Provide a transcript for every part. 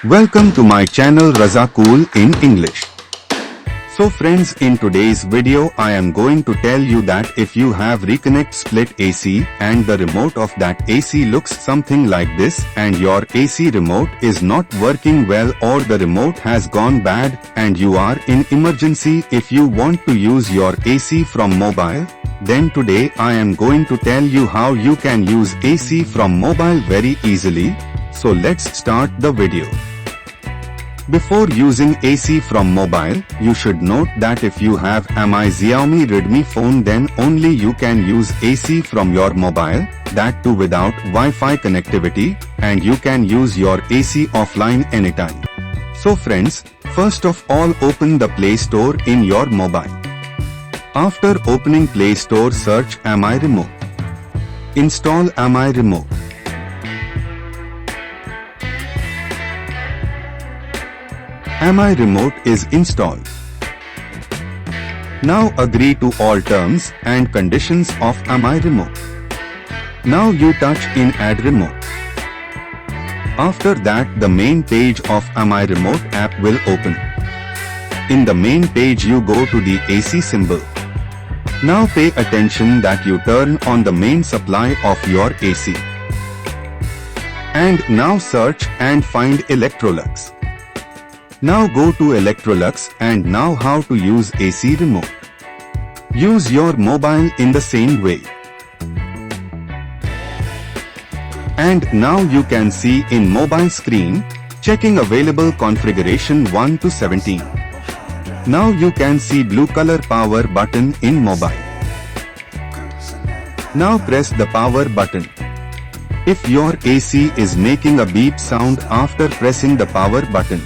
Welcome to my channel Raza Cool in English. So friends, in today's video I am going to tell you that if you have Reconnect split AC and the remote of that AC looks something like this and your AC remote is not working well or the remote has gone bad and you are in emergency if you want to use your AC from mobile, then today I am going to tell you how you can use AC from mobile very easily. So let's start the video. Before using AC from mobile, you should note that if you have Mi Xiaomi Redmi phone then only you can use AC from your mobile, that too without Wi-Fi connectivity, and you can use your AC offline anytime. So friends, first of all open the Play Store in your mobile. After opening Play Store, search Mi Remote. Install Mi Remote. Mi Remote is installed. Now agree to all terms and conditions of Mi Remote. Now you touch in Add Remote. After that the main page of Mi Remote app will open. In the main page you go to the AC symbol. Now pay attention that you turn on the main supply of your AC. And now search and find Electrolux. Now go to Electrolux and now how to use AC remote. Use your mobile in the same way. And now you can see in mobile screen, checking available configuration 1 to 17. Now you can see blue color power button in mobile. Now press the power button. If your AC is making a beep sound after pressing the power button,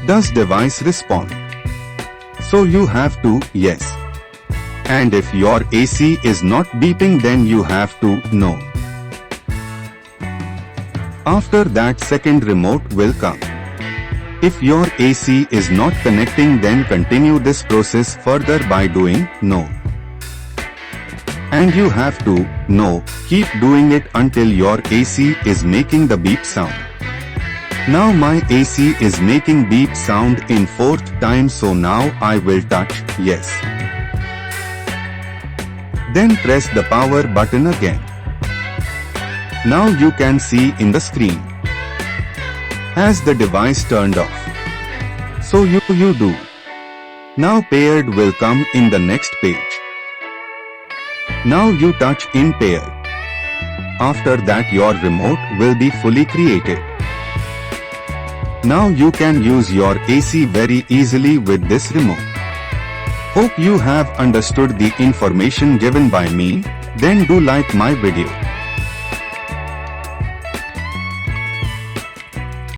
does device respond? So you have to yes. And if your AC is not beeping then you have to no. After that second remote will come. If your AC is not connecting then continue this process further by doing no. And you have to no, keep doing it until your AC is making the beep sound. Now my AC is making beep sound in 4th time, so now I will touch yes. Then press the power button again. Now you can see in the screen. Has the device turned off? So you do. Now paired will come in the next page. Now you touch in pair. After that your remote will be fully created. Now you can use your AC very easily with this remote. Hope you have understood the information given by me. Then do like my video.